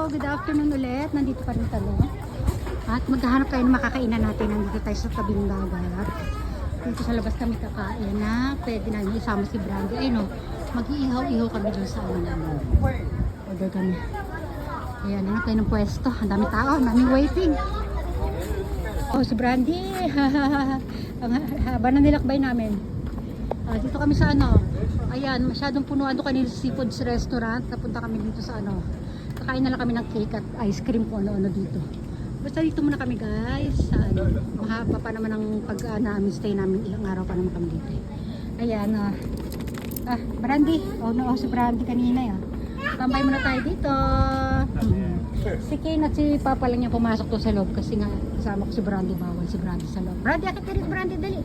good afternoon ulit. Nandito pa rin kami. At maghahanap tayo ng makakainan natin. Nandito tayo sa tabing dagat. Dito sa labas kami kakain na pwede namin isama si Brandy. Ay no, mag-iihaw-ihaw kami doon sa ano. Order kami. Ayan, hanap tayo ng pwesto. Ang dami tao, ang daming waiting. Oh, si Brandy. Ang haba na nilakbay namin. Dito kami sa ano. Ayan, masyadong punuan doon kanina sa Seafoods Restaurant. Napunta kami dito sa ano. Kakain na lang kami ng cake at ice cream kung ano-ano dito. Basta dito muna kami guys. Ano, mahaba pa naman ang namin stay namin. Ilang araw pa naman kami dito. Ayan, Brandy. Oh, no, si Brandy kanina yan. Tambay muna tayo dito. Si Kane at si Papa lang niya pumasok to sa loob kasi nga kasama ko si Brandy, bawal si Brandy sa loob. Brandy, akit ka rin Brandy, dali.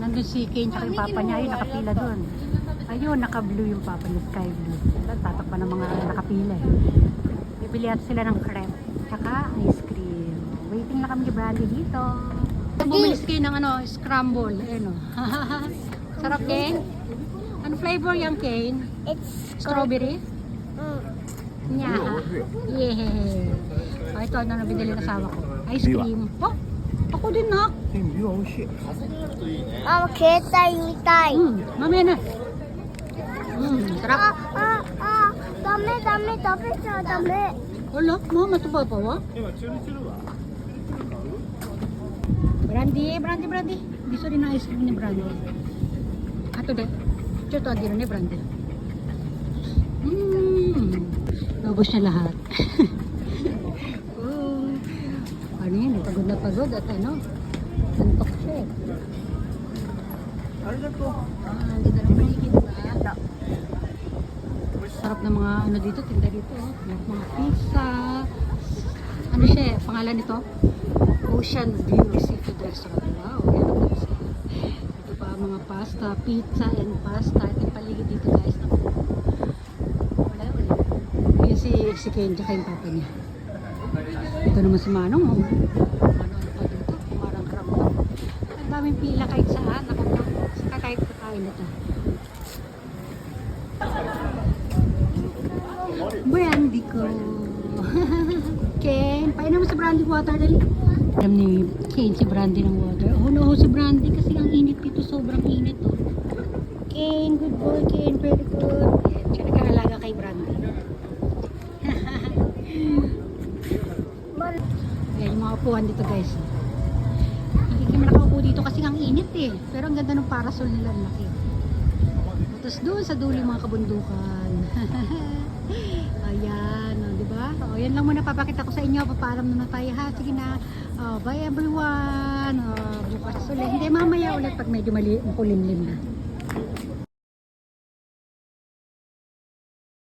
Nandun si Kane at yung Papa niya, ayun nakapila doon. Ayun, naka-blue yung Papa niya, sky blue. Tatakpan ng mga nakapila eh. Bibili at sila ng crepe, tsaka ice cream. Waiting na kami ni Brandy dito. Bumili si Kane ng ano, scramble. Ayun o. Sarap Kane? Ano flavor yung Kane? It's Strawberry? Yeah. Yeah. Ito ano binili ng asawa ko. Ice cream. Oh, ako din na. ketay mitay. Mamaya na. Sarap. Dame, dame. Wala, mama, ito pa wa? Brandy. Gusto rin ng ice cream ni Brandy. Ato de. Ito adi rin ni Brandy. Naubos na lahat. Ano yan, pagod na pagod at ano, santok siya eh. Ganda ng paligid ba? Sarap ng mga ano dito, tinda dito. Mga pizza. Ano siya eh, pangalan nito? Ocean View Seafood Restaurant. Wow, yan. Ito pa mga pasta, pizza and pasta. Ito yung paligid dito guys. Si Ken tsaka yung Papa niya. Ito naman si Manong. Ano pa dito? Parang crab. Ang daming pila kahit saan. Saka kahit kakain ito. Brandy ko. Ken, painan mo sa Brandy water dali. Alam ni Ken si Brandy ng water. Oh no, si Brandy kasi ang init dito. Sobrang init oh. Ken, good boy Ken. Very good. Siya nag-aalaga kay Brandy. Ayan yung mga upuan dito guys. Hindi kami nakaupo dito kasi ang init eh. Pero ang ganda ng parasol nila, laki. Tapos doon sa dulo mga kabundukan. Ayan, diba? O, yan lang muna papakita ko sa inyo. Papaalam na tayo ha. Sige na. Bye everyone. Bukas ulit. Hindi, mamaya ulit pag medyo makulimlim na.